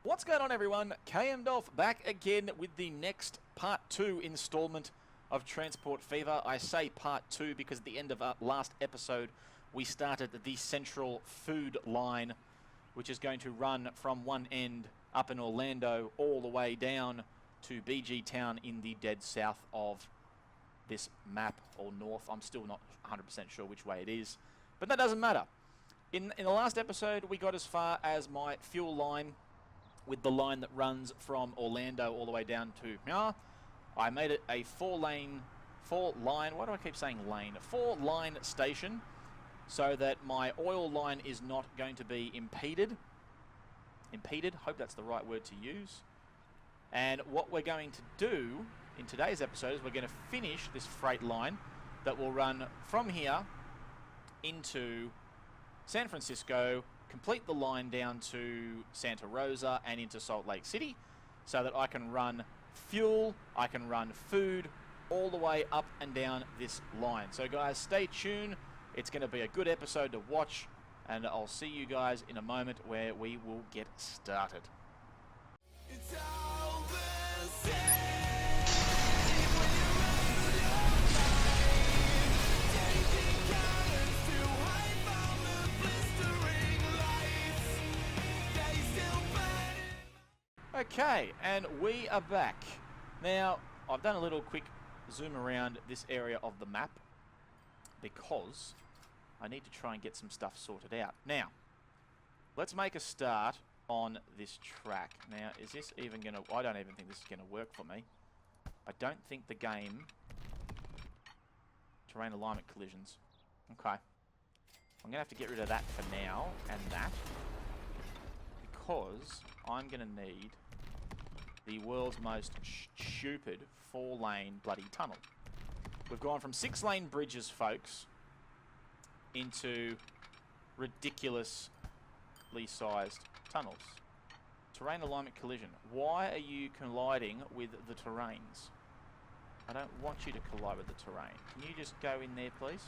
What's going on, everyone? KMDolph back again with the next part 2 installment of Transport Fever. I say part 2 because at the end of our last episode we started the central food line, which is going to run from one end up in Orlando all the way down to BG Town in the dead south of this map, or north. I'm still not 100% sure which way it is, but that doesn't matter. In the last episode we got as far as my fuel line, with the line that runs from Orlando all the way down to here. I made it a four-line, why do I keep saying lane? A four-line station, so that my oil line is not going to be impeded. Hope that's the right word to use. And what we're going to do in today's episode is we're going to finish this freight line that will run from here into San Francisco, complete the line down to Santa Rosa and into Salt Lake City, so that I can run fuel, I can run food, all the way up and down this line. So guys, stay tuned. It's going to be a good episode to watch, and I'll see you guys in a moment where we will get started. It's all the same. Okay, and we are back. Now, I've done a little quick zoom around this area of the map because I need to try and get some stuff sorted out. Now, let's make a start on this track. Now, is this even going to... I don't even think this is going to work for me. I don't think the game... Terrain alignment collisions. Okay. I'm going to have to get rid of that for now, and that. Because I'm going to need the world's most stupid 4-lane bloody tunnel. We've gone from 6-lane bridges, folks, into ridiculously sized tunnels. Terrain alignment collision. Why are you colliding with the terrains? I don't want you to collide with the terrain. Can you just go in there, please?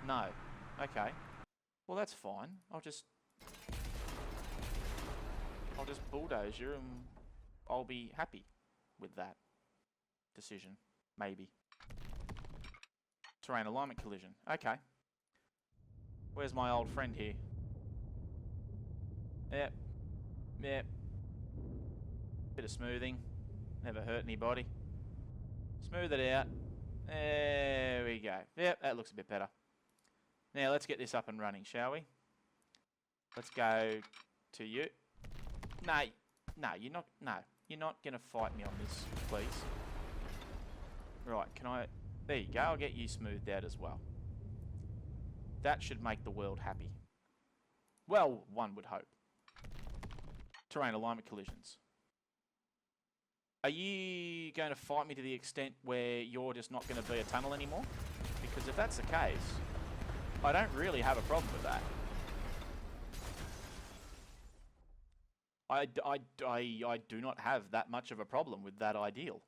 No. Okay. Well, that's fine. I'll just bulldoze you and I'll be happy with that decision. Maybe. Terrain alignment collision. Okay. Where's my old friend here? Yep. Yep. Bit of smoothing. Never hurt anybody. Smooth it out. There we go. Yep, that looks a bit better. Now let's get this up and running, shall we? Let's go to you. No, you're not. No, you're not going to fight me on this, please. Right, can I... There you go, I'll get you smoothed out as well. That should make the world happy. Well, one would hope. Terrain alignment collisions. Are you going to fight me to the extent where you're just not going to be a tunnel anymore? Because if that's the case, I don't really have a problem with that. I do not have that much of a problem with that ideal.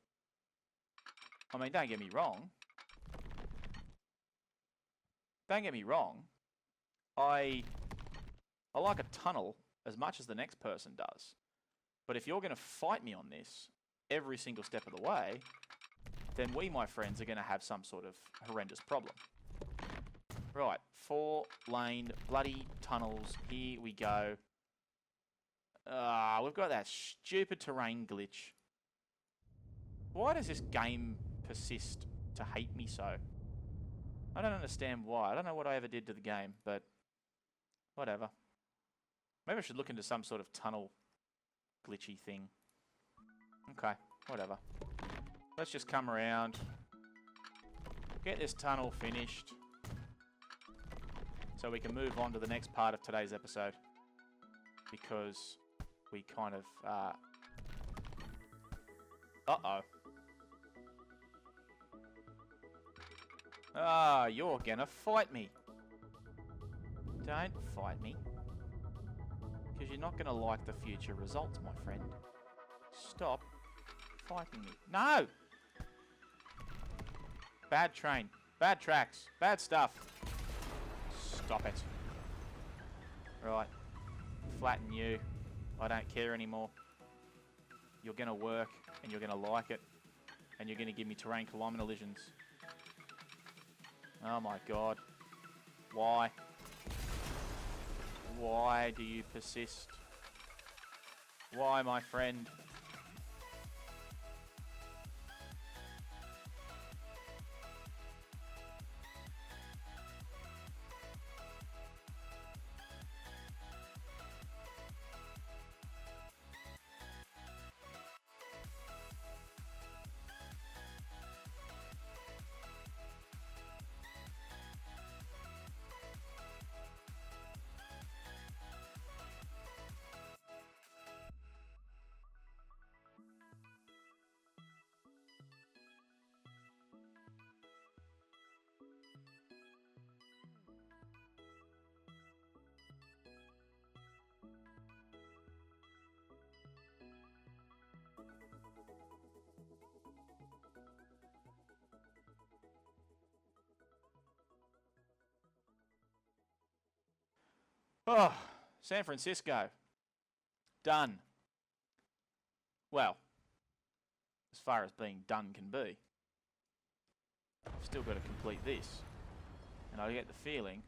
I mean, don't get me wrong. Don't get me wrong. I like a tunnel as much as the next person does. But if you're going to fight me on this every single step of the way, then we, my friends, are going to have some sort of horrendous problem. Right, 4-lane bloody tunnels. Here we go. We've got that stupid terrain glitch. Why does this game persist to hate me so? I don't understand why. I don't know what I ever did to the game, but whatever. Maybe I should look into some sort of tunnel glitchy thing. Okay, whatever. Let's just come around. Get this tunnel finished. So we can move on to the next part of today's episode. Because we kind of... Uh-oh. Ah, you're gonna fight me. Don't fight me. Because you're not gonna like the future results, my friend. Stop fighting me. No! Bad train. Bad tracks. Bad stuff. Stop it. Right. Flatten you. I don't care anymore. You're going to work, and you're going to like it, and you're going to give me terrain kilometre collisions. Oh my god. Why? Why do you persist? Why, my friend? Oh, San Francisco. Done. Well, as far as being done can be. I've still got to complete this. And I get the feeling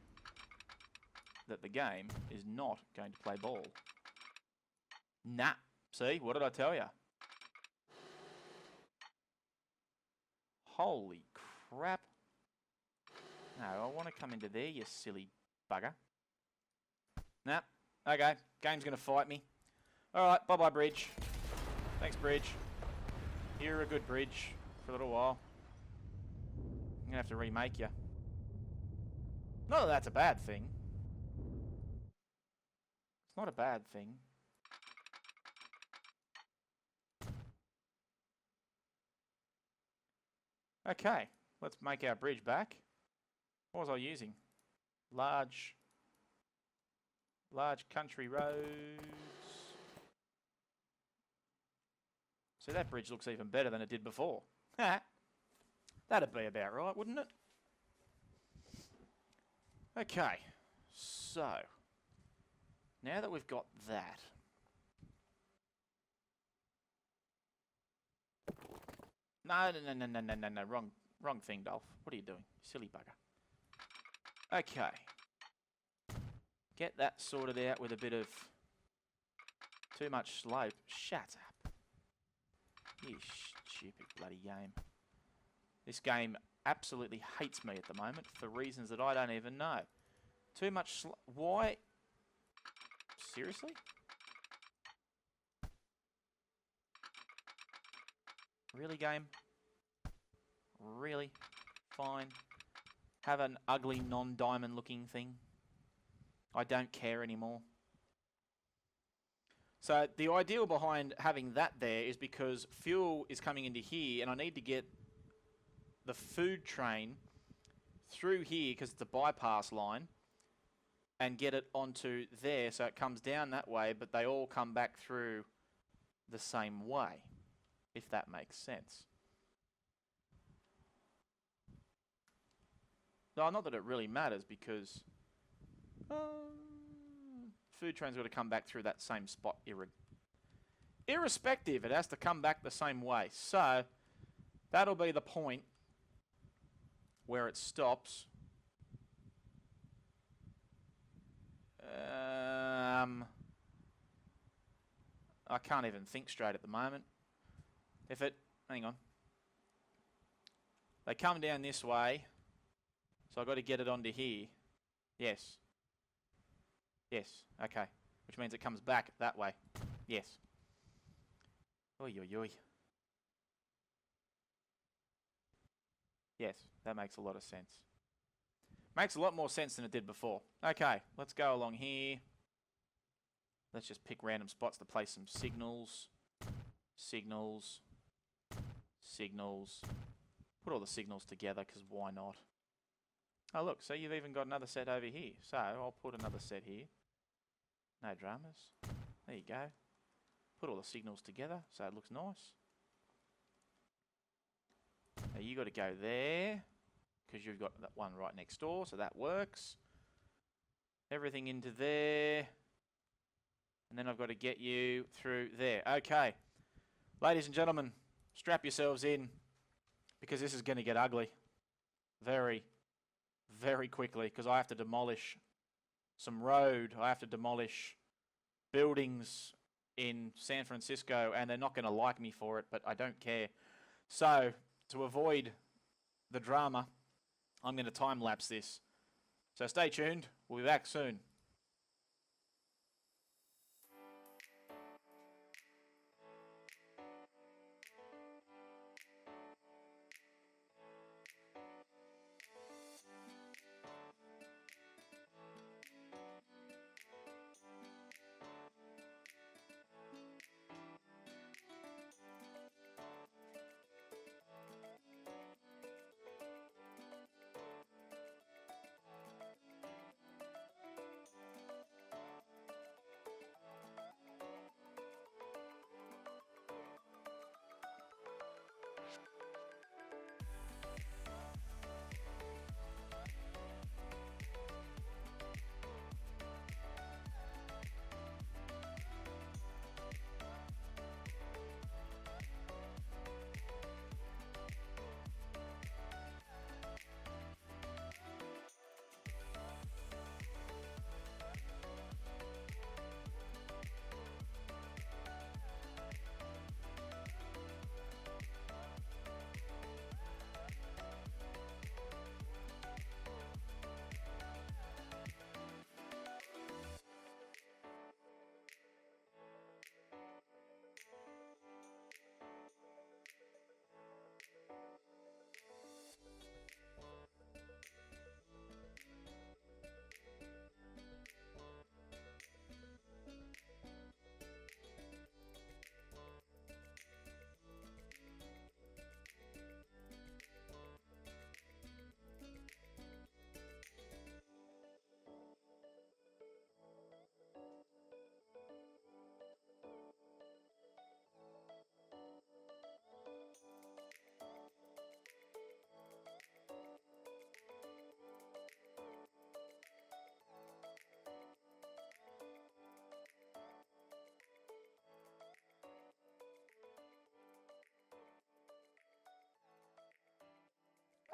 that the game is not going to play ball. Nah. See, what did I tell you? Holy crap. No, I want to come into there, you silly bugger. Nah. Okay, game's going to fight me. Alright, bye-bye, bridge. Thanks, bridge. You're a good bridge for a little while. I'm going to have to remake you. Not that that's a bad thing. It's not a bad thing. Okay, let's make our bridge back. What was I using? Large country roads. So that bridge looks even better than it did before. That'd be about right, wouldn't it? Okay, so now that we've got that, no, wrong thing, Dolph. What are you doing, silly bugger? Okay, get that sorted out with a bit of too much slope. Shut up, you stupid bloody game. This game absolutely hates me at the moment for reasons that I don't even know. Too much why? Seriously? Really, game? Really? Fine. Have an ugly non-diamond looking thing. I don't care anymore. So the ideal behind having that there is because fuel is coming into here and I need to get the food train through here because it's a bypass line and get it onto there so it comes down that way, but they all come back through the same way, if that makes sense. No, not that it really matters because food train's got to come back through that same spot irrespective. It has to come back the same way. So that'll be the point where it stops. I can't even think straight at the moment. Hang on. They come down this way, so I've got to get it onto here. Yes. Yes, okay. Which means it comes back that way. Yes. Oi, oi, oi. Yes, that makes a lot of sense. Makes a lot more sense than it did before. Okay, let's go along here. Let's just pick random spots to place some signals. Signals. Signals. Put all the signals together, because why not? Oh, look, so you've even got another set over here. So I'll put another set here. No dramas. There you go. Put all the signals together, so it looks nice. Now you got to go there, because you've got that one right next door, so that works. Everything into there. And then I've got to get you through there. Okay. Ladies and gentlemen, strap yourselves in because this is going to get ugly very, very quickly because I have to demolish some road. I have to demolish buildings in San Francisco, and they're not going to like me for it, but I don't care. So, to avoid the drama, I'm going to time-lapse this. So stay tuned. We'll be back soon.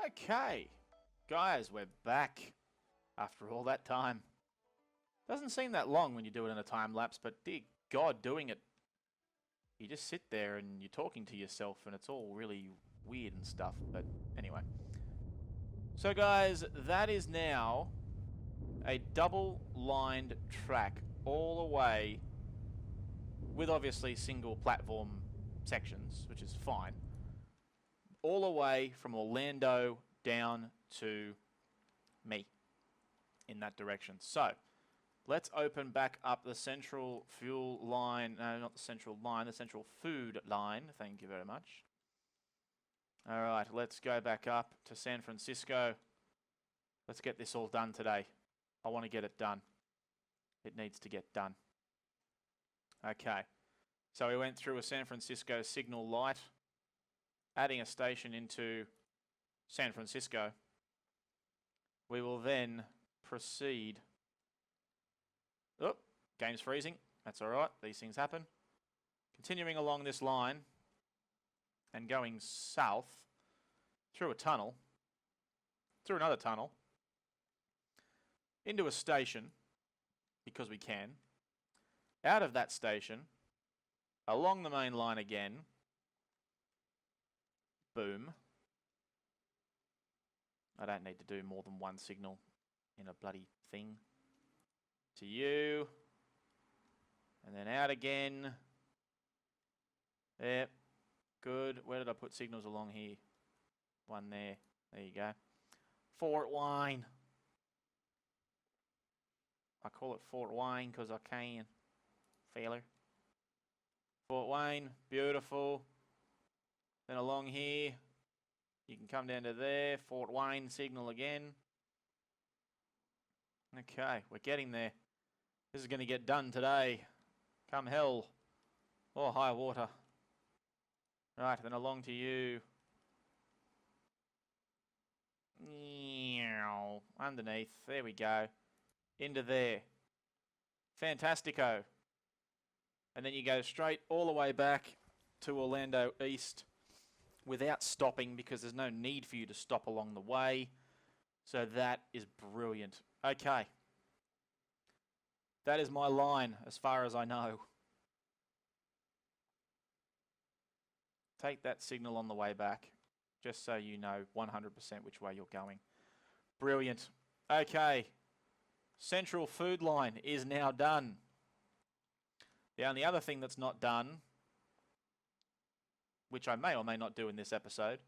Okay, guys, we're back after all that time. Doesn't seem that long when you do it in a time lapse, but dear God, doing it, you just sit there and you're talking to yourself and it's all really weird and stuff. But anyway. So guys, that is now a double-lined track all the way with obviously single platform sections, which is fine. All the way from Orlando down to me in that direction. So, let's open back up the central fuel line. No, not the central line, the central food line. Thank you very much. All right, let's go back up to San Francisco. Let's get this all done today. I want to get it done. It needs to get done. Okay. So we went through a San Francisco signal light, adding a station into San Francisco. We will then proceed. Oh, game's freezing. That's all right. These things happen. Continuing along this line and going south through a tunnel, through another tunnel, into a station, because we can, out of that station, along the main line again, boom. I don't need to do more than one signal in a bloody thing. To you. And then out again. Yep. Good. Where did I put signals along here? One there. There you go. Fort Wayne. I call it Fort Wayne because I can. Failure. Fort Wayne. Beautiful. Then along here. You can come down to there. Fort Wayne signal again. Okay, we're getting there. This is going to get done today. Come hell or high water. Right, then along to you. Underneath. There we go. Into there. Fantastico. And then you go straight all the way back to Orlando East without stopping because there's no need for you to stop along the way. So that is brilliant. Okay. That is my line as far as I know. Take that signal on the way back, just so you know 100% which way you're going. Brilliant. Okay. Central food line is now done. The only other thing that's not done, which I may or may not do in this episode,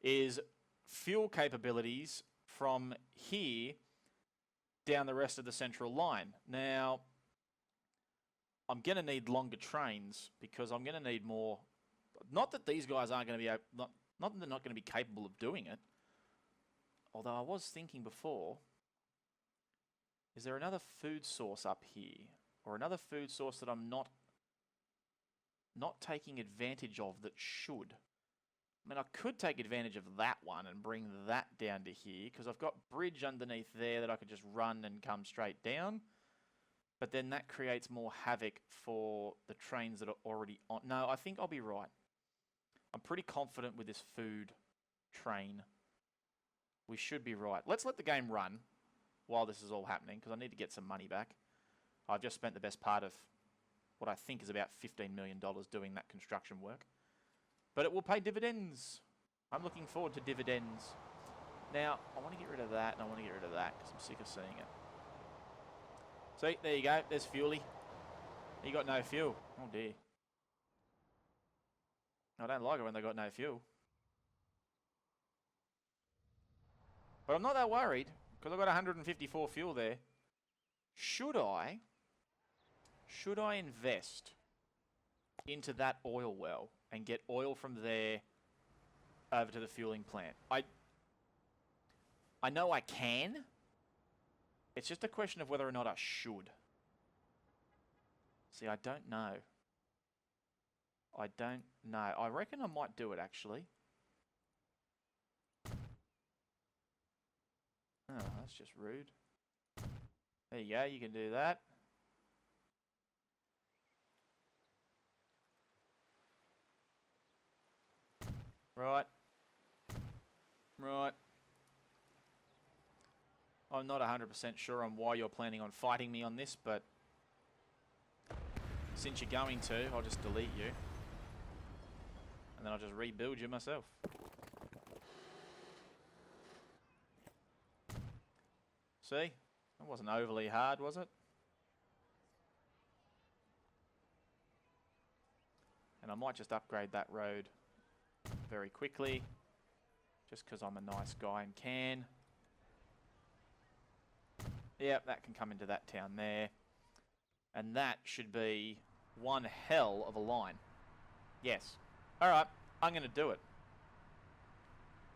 is fuel capabilities from here down the rest of the central line. Now, I'm going to need longer trains because I'm going to need more. Not that these guys aren't going to be, not that they're not going to be capable of doing it. Although I was thinking before, is there another food source up here? Or another food source that I'm not taking advantage of that should? I mean, I could take advantage of that one and bring that down to here because I've got bridge underneath there that I could just run and come straight down. But then that creates more havoc for the trains that are already on. No, I think I'll be right. I'm pretty confident with this food train. We should be right. Let's let the game run while this is all happening because I need to get some money back. I've just spent the best part of what I think is about $15 million doing that construction work. But it will pay dividends. I'm looking forward to dividends. Now, I want to get rid of that and I want to get rid of that because I'm sick of seeing it. See, there you go. There's fuely. You got no fuel. Oh dear. I don't like it when they got no fuel. But I'm not that worried because I've got 154 fuel there. Should I invest into that oil well and get oil from there over to the fueling plant? I know I can. It's just a question of whether or not I should. See, I don't know. I don't know. I reckon I might do it, actually. Oh, that's just rude. There you go, you can do that. Right. Right. I'm not 100% sure on why you're planning on fighting me on this, but since you're going to, I'll just delete you. And then I'll just rebuild you myself. See? That wasn't overly hard, was it? And I might just upgrade that road very quickly, just because I'm a nice guy and can. Yep, that can come into that town there. And that should be one hell of a line. Yes. Alright, I'm going to do it.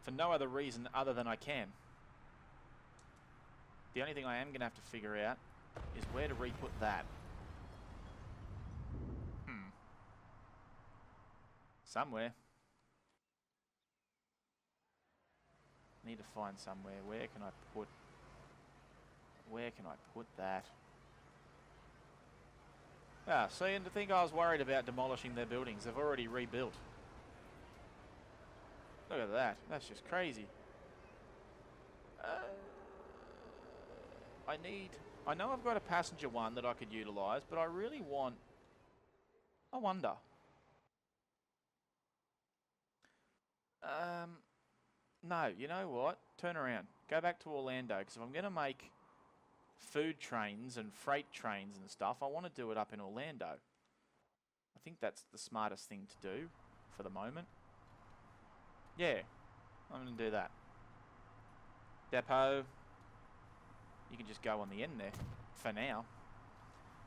For no other reason other than I can. The only thing I am going to have to figure out is where to re-put that. Somewhere. Need to find somewhere. Where can I put that? Ah, see, and to think I was worried about demolishing their buildings. They've already rebuilt. Look at that. That's just crazy. I know I've got a passenger one that I could utilise, but I really want... I wonder. No, you know what? Turn around. Go back to Orlando, because if I'm going to make food trains and freight trains and stuff, I want to do it up in Orlando. I think that's the smartest thing to do for the moment. Yeah, I'm going to do that. Depot. You can just go on the end there for now.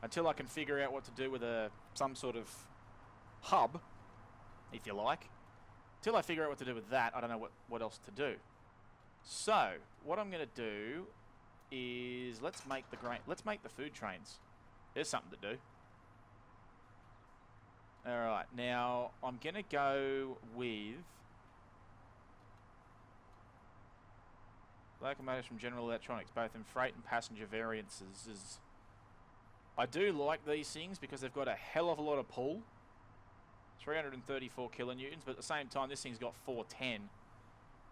Until I can figure out what to do with some sort of hub, if you like. Till I figure out what to do with that, I don't know what else to do. So, what I'm going to do is let's make the food trains. There's something to do. Alright, now I'm going to go with locomotives from General Electronics, both in freight and passenger variances. I do like these things because they've got a hell of a lot of pull. 334 kilonewtons, but at the same time, this thing's got 410.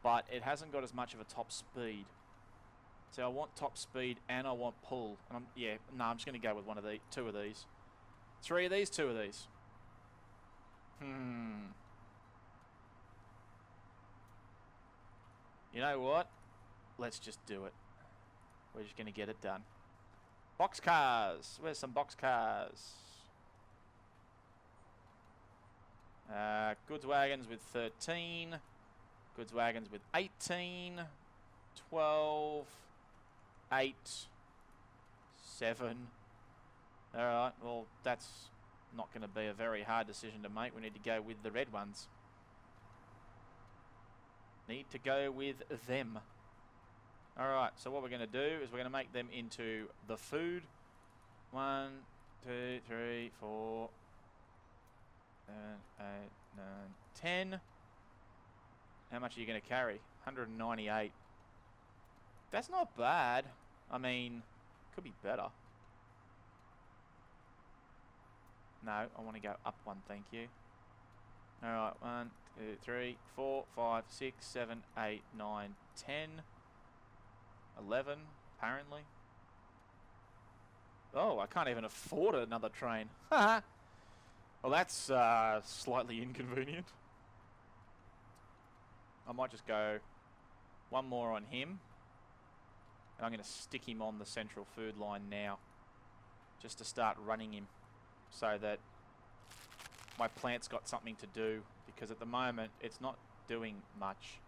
But it hasn't got as much of a top speed. So I want top speed and I want pull. And I'm just going to go with two of these. 3 of these, 2 of these. You know what? Let's just do it. We're just going to get it done. Box cars. Where's some box cars? Goods wagons with 13. Goods wagons with 18. 12. 8. 7. Alright, well, that's not going to be a very hard decision to make. We need to go with the red ones. Need to go with them. Alright, so what we're going to do is we're going to make them into the food. 1, 2, 3, 4, 7, 8, 9, 10. How much are you going to carry? 198. That's not bad. I mean, could be better. No, I want to go up one, thank you. Alright, 1, 2, 3, 4, 5, 6, 7, 8, 9, 10. 11, apparently. Oh, I can't even afford another train. Well, that's slightly inconvenient. I might just go one more on him. And I'm going to stick him on the central food line now. Just to start running him. So that my plant's got something to do. Because at the moment, it's not doing much.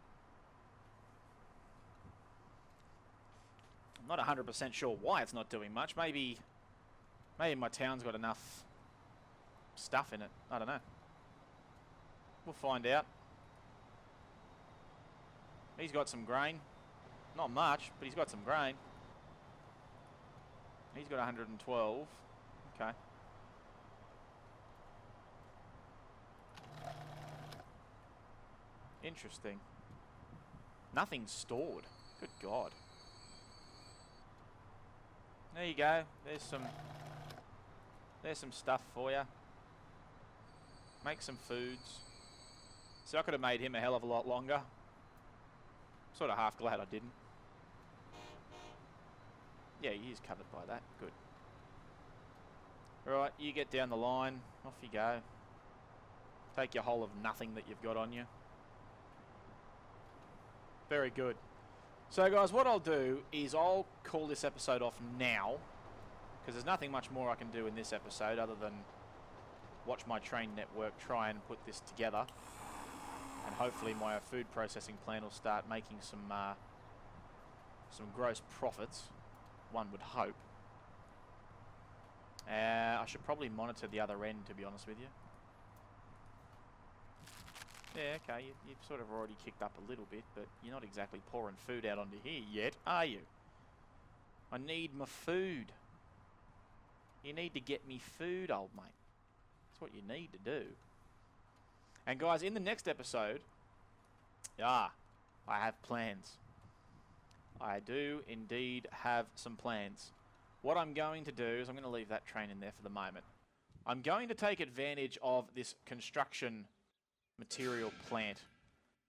I'm not 100% sure why it's not doing much. Maybe my town's got enough stuff in it. I don't know. We'll find out. He's got some grain. Not much, but he's got some grain. He's got 112. Okay. Interesting. Nothing's stored. Good God. There you go. There's some stuff for you. Make some foods. So I could have made him a hell of a lot longer. Sort of half glad I didn't. Yeah, he is covered by that. Good. Right, you get down the line. Off you go. Take your whole of nothing that you've got on you. Very good. So guys, what I'll do is I'll call this episode off now, because there's nothing much more I can do in this episode other than watch my train network try and put this together, and hopefully my food processing plant will start making some gross profits, one would hope. I should probably monitor the other end, to be honest with you. Yeah, okay, you've sort of already kicked up a little bit, but you're not exactly pouring food out onto here yet, are you? I need my food. You need to get me food, old mate. That's what you need to do. And guys, in the next episode, I have plans. I do indeed have some plans. What I'm going to do is I'm going to leave that train in there for the moment. I'm going to take advantage of this construction material plant,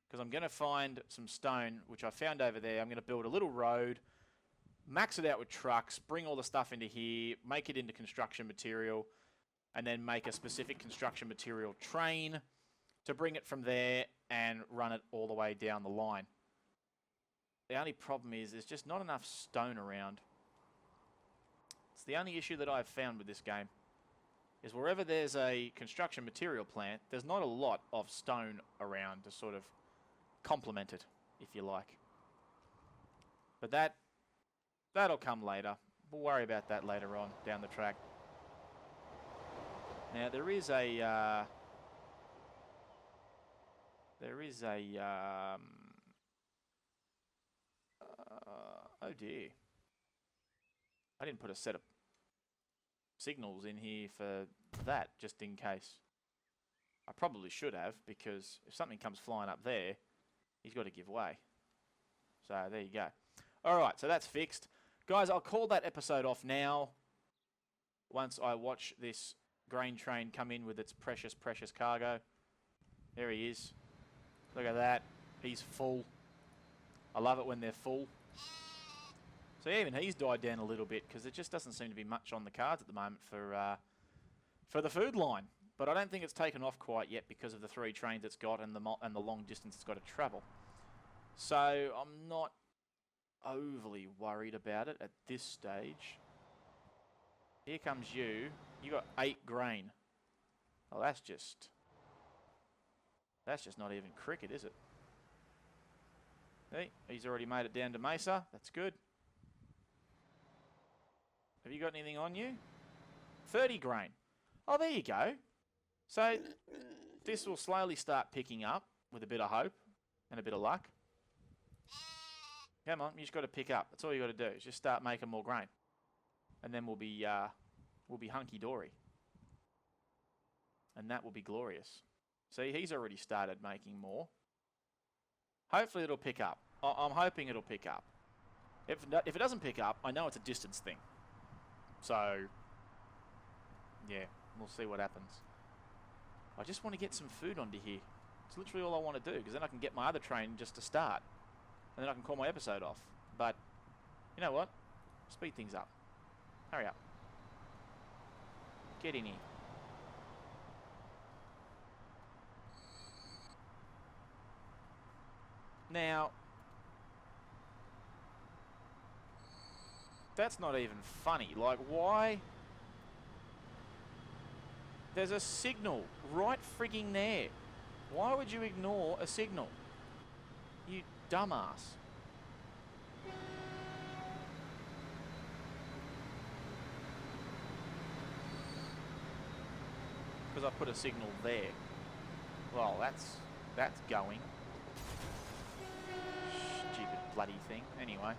because I'm going to find some stone, which I found over there. I'm going to build a little road, max it out with trucks, bring all the stuff into here, make it into construction material, and then make a specific construction material train to bring it from there and run it all the way down the line. The only problem is there's just not enough stone around. It's the only issue that I've found with this game. Is wherever there's a construction material plant, there's not a lot of stone around to sort of complement it, if you like. But that'll come later. We'll worry about that later on down the track. Now there is a oh dear. I didn't put a set of signals in here for that, just in case. I probably should have, because if something comes flying up there, he's got to give way. So there you go. Alright, so that's fixed. Guys, I'll call that episode off now. once I watch this grain train come in with its precious, precious cargo. There he is. Look at that. He's full. I love it when they're full. So even he's died down a little bit because there just doesn't seem to be much on the cards at the moment for the food line. But I don't think it's taken off quite yet because of the 3 trains it's got and the long distance it's got to travel. So I'm not overly worried about it at this stage. Here comes you. You got 8 grain. Oh, that's just not even cricket, is it? Hey, he's already made it down to Mesa. That's good. Have you got anything on you? 30 grain. Oh, there you go. So this will slowly start picking up with a bit of hope and a bit of luck. Come on, you just got to pick up. That's all you got to do. Is just start making more grain, and then we'll be hunky dory, and that will be glorious. See, he's already started making more. Hopefully it'll pick up. I'm hoping it'll pick up. If it doesn't pick up, I know it's a distance thing. So yeah, we'll see what happens. I just want to get some food onto here. It's literally all I want to do, because then I can get my other train just to start. And then I can call my episode off. But, you know what? Speed things up. Hurry up. Get in here. Now, that's not even funny. Like, why? There's a signal right frigging there. Why would you ignore a signal? You dumbass. Because I put a signal there. Well, that's going. Stupid bloody thing. Anyway.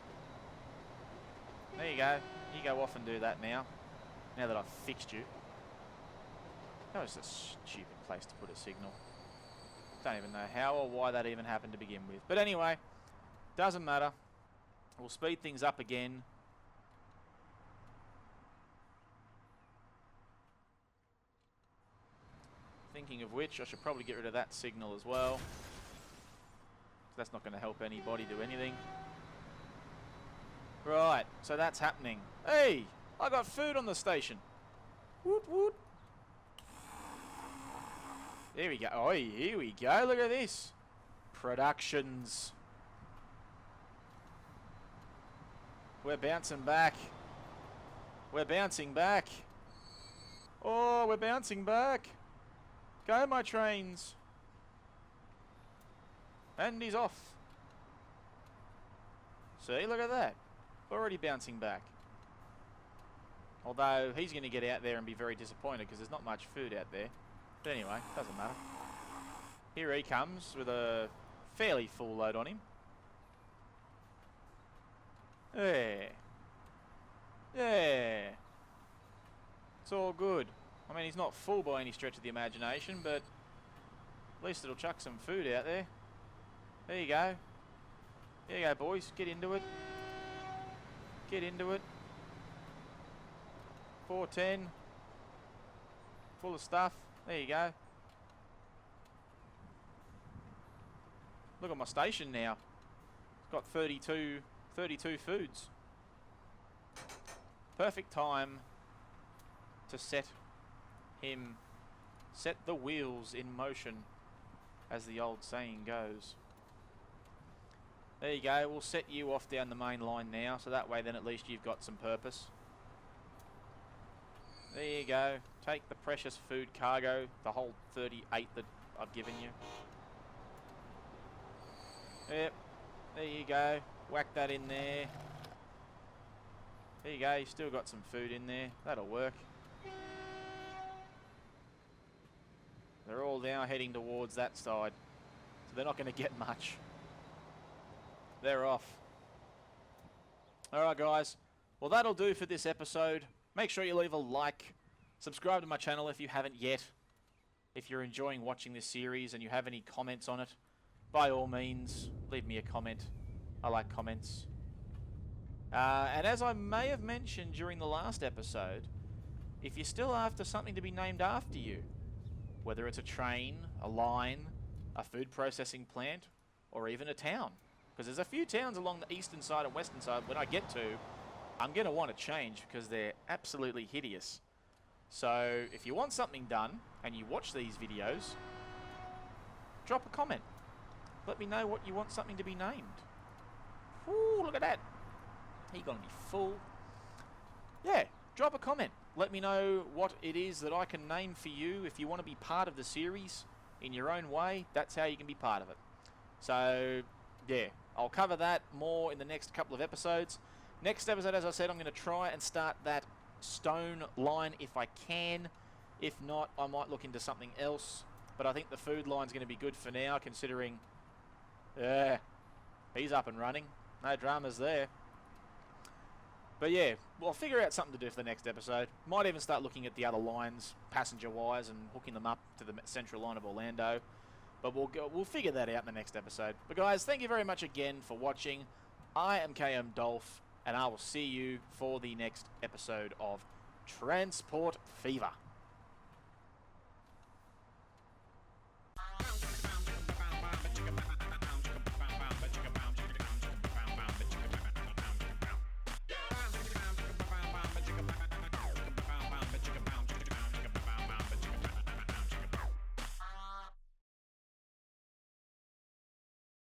There you go. You go off and do that now. Now that I've fixed you. That was a stupid place to put a signal. Don't even know how or why that even happened to begin with. But anyway, doesn't matter. We'll speed things up again. Thinking of which, I should probably get rid of that signal as well. That's not going to help anybody do anything. Right, so that's happening. Hey, I got food on the station. Woot woot. There we go. Oh, here we go. Look at this. Productions. We're bouncing back. We're bouncing back. Oh, we're bouncing back. Go, my trains. And he's off. See, look at that. Already bouncing back. Although, he's going to get out there and be very disappointed because there's not much food out there. But anyway, doesn't matter. Here he comes with a fairly full load on him. Yeah. Yeah. It's all good. I mean, he's not full by any stretch of the imagination, but at least it'll chuck some food out there. There you go. There you go, boys. Get into it. Get into it. 410. Full of stuff. There you go. Look at my station now. It's got 32 foods. Perfect time to set the wheels in motion, as the old saying goes. There you go. We'll set you off down the main line now, so that way then at least you've got some purpose. There you go. Take the precious food cargo, the whole 38 that I've given you. Yep. There you go. Whack that in there. There you go. You've still got some food in there. That'll work. They're all now heading towards that side, so they're not going to get much. They're off. Alright guys, well that'll do for this episode. Make sure you leave a like, subscribe to my channel if you haven't yet. If you're enjoying watching this series and you have any comments on it, by all means, leave me a comment. I like comments. And as I may have mentioned during the last episode, if you're still after something to be named after you, whether it's a train, a line, a food processing plant, or even a town. Because there's a few towns along the eastern side and western side when I get to, I'm going to want to change because they're absolutely hideous. So if you want something done and you watch these videos, drop a comment. Let me know what you want something to be named. Ooh, look at that. You're going to be full. Yeah, drop a comment. Let me know what it is that I can name for you. If you want to be part of the series in your own way, that's how you can be part of it. So, yeah, I'll cover that more in the next couple of episodes. Next episode, as I said, I'm going to try and start that stone line if I can. If not, I might look into something else. But I think the food line's going to be good for now, considering he's up and running. No dramas there. But yeah, we'll figure out something to do for the next episode. Might even start looking at the other lines, passenger-wise, and hooking them up to the central line of Orlando. But we'll figure that out in the next episode. But guys, thank you very much again for watching. I am KMDolph, and I will see you for the next episode of Transport Fever.